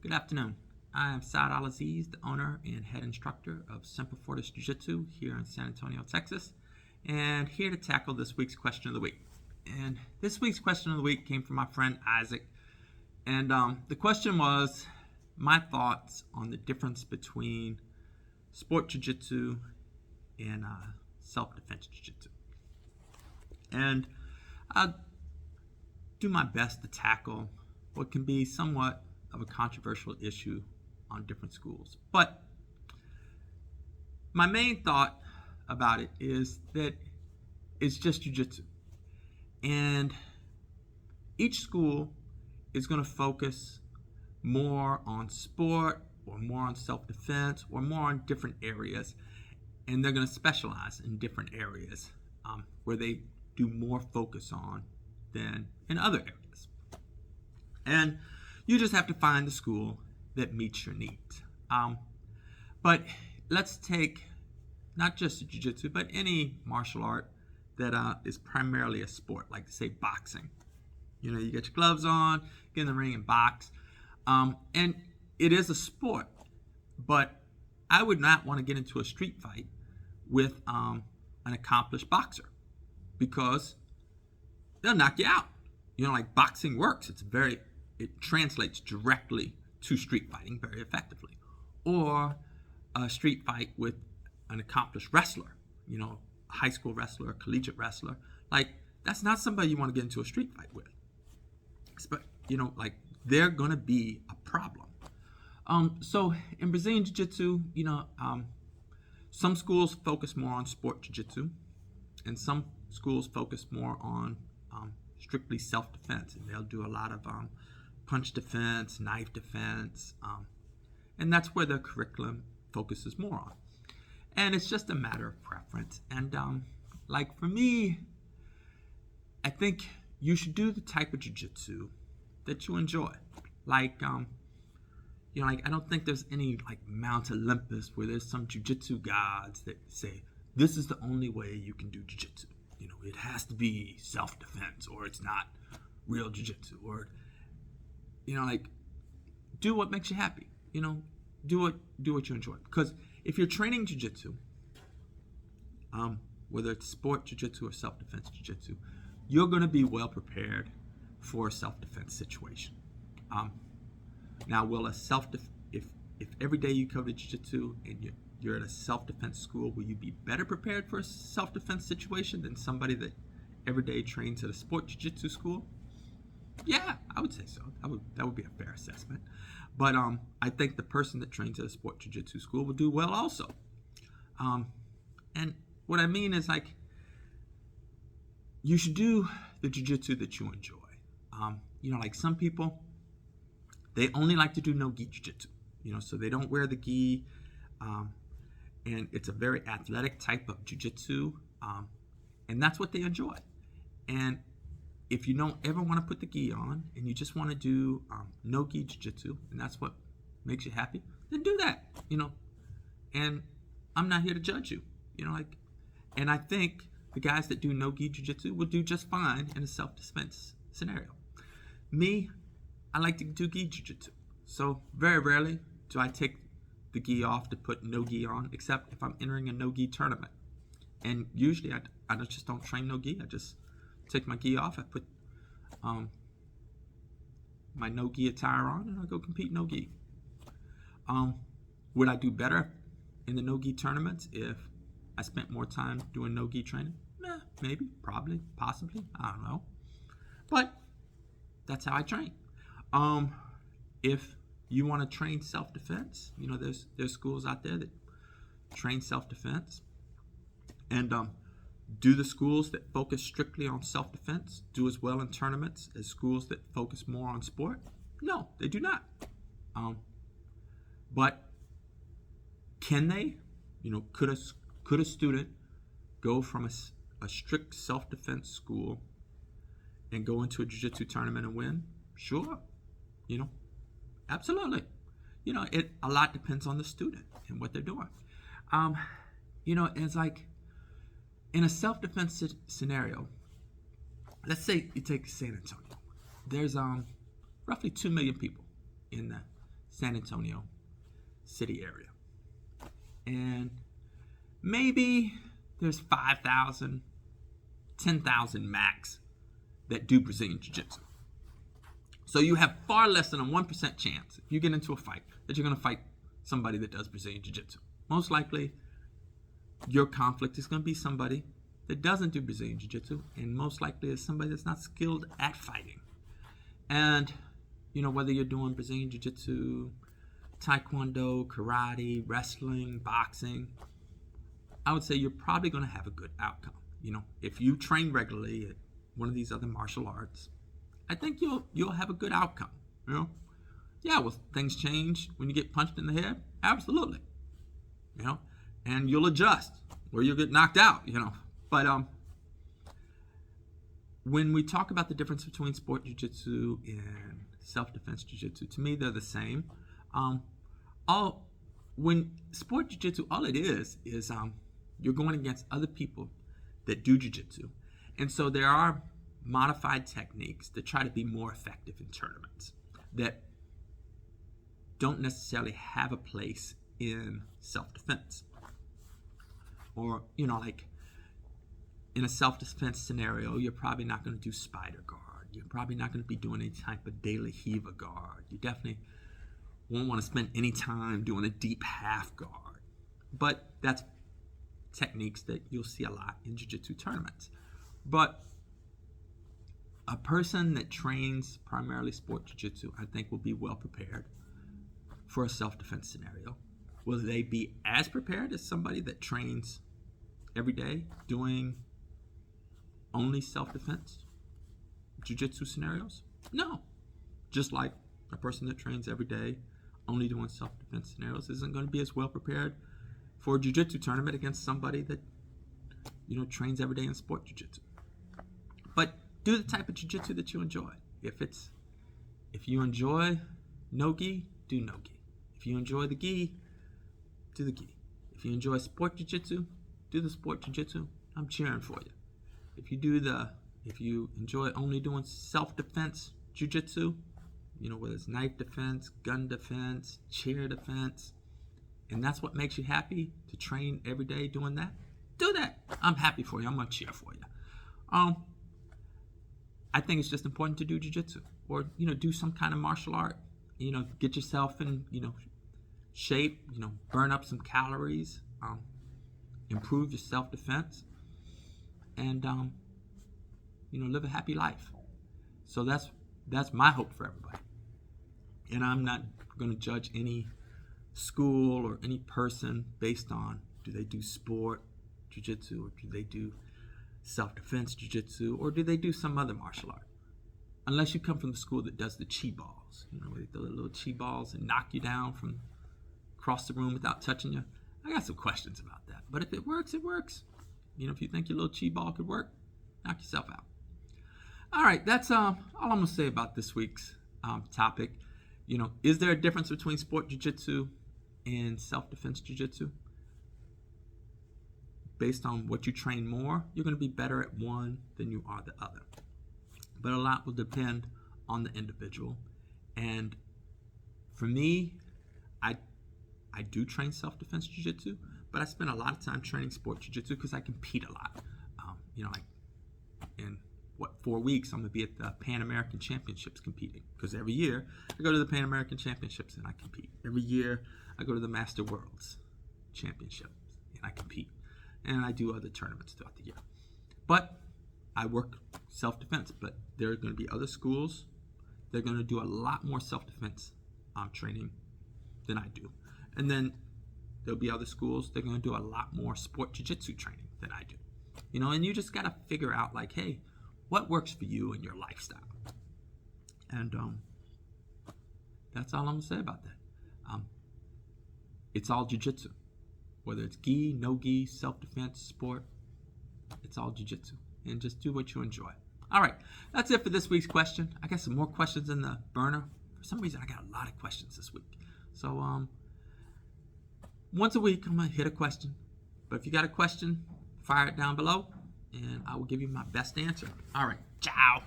Good afternoon. I am Saad Al-Aziz, the owner and head instructor of Semper Fortis Jiu Jitsu here in San Antonio, Texas, and here to tackle this week's question of the week. And this week's question of the week came from my friend Isaac, and the question was my thoughts on the difference between sport jiu-jitsu and self-defense jiu-jitsu. And I'll do my best to tackle what can be somewhat of a controversial issue on different schools. But my main thought about it is that it's just jiu-jitsu. And each school is going to focus more on sport or more on self-defense or more on different areas. And they're going to specialize in different areas where they do more focus on than in other areas. And you just have to find the school that meets your needs. But let's take not just jiu-jitsu, but any martial art that is primarily a sport, like say boxing. You know, you get your gloves on, get in the ring and box. And it is a sport, but I would not want to get into a street fight with an accomplished boxer because they'll knock you out. You know, like boxing works. It translates directly to street fighting very effectively. Or a street fight with an accomplished wrestler, you know, a high school wrestler, a collegiate wrestler. Like, that's not somebody you want to get into a street fight with. But, you know, like, they're going to be a problem. So in Brazilian Jiu-Jitsu, you know, some schools focus more on sport Jiu-Jitsu, and some schools focus more on strictly self-defense, and they'll do a lot of punch defense, knife defense, and that's where the curriculum focuses more on. And it's just a matter of preference. And like for me, I think you should do the type of jiu-jitsu that you enjoy. Like, you know, like I don't think there's any like Mount Olympus where there's some jiu-jitsu gods that say this is the only way you can do jiu-jitsu. You know, it has to be self-defense or it's not real jiu-jitsu. Or, you know, like, do what makes you happy. You know, do what you enjoy. Because if you're training jiu-jitsu, whether it's sport jiu-jitsu or self-defense jiu-jitsu, you're going to be well prepared for a self-defense situation. Now, will a if every day you cover jiu-jitsu and you're at a self-defense school, will you be better prepared for a self-defense situation than somebody that every day trains at a sport jiu-jitsu school? Yeah, I would say so. That would be a fair assessment. But I think the person that trains at a sport jiu-jitsu school will do well also. And what I mean is, like, you should do the jiu-jitsu that you enjoy. You know, like some people, they only like to do Nogi jiu-jitsu. You know, so they don't wear the gi, and it's a very athletic type of jiu-jitsu, and that's what they enjoy. And if you don't ever want to put the gi on and you just want to do no-gi jiu-jitsu, and that's what makes you happy, then do that, you know. And I'm not here to judge you, you know, like, and I think the guys that do no-gi jiu-jitsu will do just fine in a self-defense scenario. Me, I like to do gi jiu-jitsu, so very rarely do I take the gi off to put no-gi on, except if I'm entering a no-gi tournament. And usually I just don't train no-gi, I just take my gi off, I put my no-gi attire on, and I go compete no-gi. Would I do better in the no-gi tournaments if I spent more time doing no-gi training? Maybe, probably, possibly, I don't know. But that's how I train. If you want to train self-defense, you know, there's schools out there that train self-defense. And do the schools that focus strictly on self-defense do as well in tournaments as schools that focus more on sport? No, they do not. But can they? You know, could a student go from a strict self-defense school and go into a jiu-jitsu tournament and win? Sure. You know, absolutely. You know, a lot depends on the student and what they're doing. You know, it's like in a self-defense scenario, let's say you take San Antonio. There's roughly 2 million people in the San Antonio city area. And maybe there's 5,000, 10,000 max that do Brazilian Jiu Jitsu. So you have far less than a 1% chance if you get into a fight that you're going to fight somebody that does Brazilian Jiu Jitsu. Most likely, your conflict is going to be somebody that doesn't do Brazilian Jiu Jitsu, and most likely is somebody that's not skilled at fighting. And, whether you're doing Brazilian Jiu Jitsu, Taekwondo, karate, wrestling, boxing, I would say you're probably going to have a good outcome. If you train regularly at one of these other martial arts, I think you'll have a good outcome. Yeah, will things change when you get punched in the head? Absolutely. And you'll adjust or you'll get knocked out. But when we talk about the difference between sport jiu-jitsu and self-defense jiu-jitsu, to me they're the same. When sport jiu-jitsu, all it is you're going against other people that do jiu-jitsu, and so there are modified techniques that try to be more effective in tournaments that don't necessarily have a place in self-defense. Or, like in a self-defense scenario, you're probably not going to do spider guard. You're probably not going to be doing any type of De La Riva guard. You definitely won't want to spend any time doing a deep half guard. But that's techniques that you'll see a lot in jiu-jitsu tournaments. But a person that trains primarily sport jiu-jitsu, I think, will be well prepared for a self-defense scenario. Will they be as prepared as somebody that trains every day doing only self-defense jiu-jitsu scenarios? No. Just like a person that trains every day only doing self-defense scenarios isn't going to be as well prepared for a jiu-jitsu tournament against somebody that trains every day in sport jiu-jitsu. But do the type of jiu-jitsu that you enjoy. If you enjoy Nogi, do Nogi. If you enjoy the gi, do the gi. If you enjoy sport jiu-jitsu, do the sport jiu-jitsu. I'm cheering for you. If you enjoy only doing self-defense jiu-jitsu, whether it's knife defense, gun defense, chair defense, and that's what makes you happy to train every day doing that, do that. I'm happy for you. I'm going to cheer for you. I think it's just important to do jiu-jitsu or, do some kind of martial art. Get yourself in, shape, burn up some calories, improve your self-defense, and, live a happy life. So that's my hope for everybody. And I'm not going to judge any school or any person based on do they do sport jiu-jitsu or do they do self-defense jiu-jitsu or do they do some other martial art. Unless you come from the school that does the chi balls, where they throw the little chi balls and knock you down from across the room without touching you. I got some questions about that. But if it works, it works. If you think your little chi ball could work, knock yourself out. All right, that's all I'm going to say about this week's topic. Is there a difference between sport jiu-jitsu and self-defense jiu-jitsu? Based on what you train more, you're going to be better at one than you are the other. But a lot will depend on the individual. And for me, I do train self-defense jiu-jitsu, but I spend a lot of time training sport jiu-jitsu because I compete a lot. Like in 4 weeks, I'm going to be at the Pan American Championships competing because every year I go to the Pan American Championships and I compete. Every year I go to the Master Worlds Championships and I compete. And I do other tournaments throughout the year. But I work self-defense, but there are going to be other schools. They're going to do a lot more self-defense training than I do. And then there'll be other schools, they're going to do a lot more sport jiu-jitsu training than I do. And you just got to figure out like, hey, what works for you and your lifestyle? And that's all I'm going to say about that. It's all jiu-jitsu. Whether it's gi, no gi, self-defense, sport, it's all jiu-jitsu. And just do what you enjoy. All right, that's it for this week's question. I got some more questions in the burner. For some reason, I got a lot of questions this week. So once a week, I'm going to hit a question. But if you got a question, fire it down below, and I will give you my best answer. All right, ciao.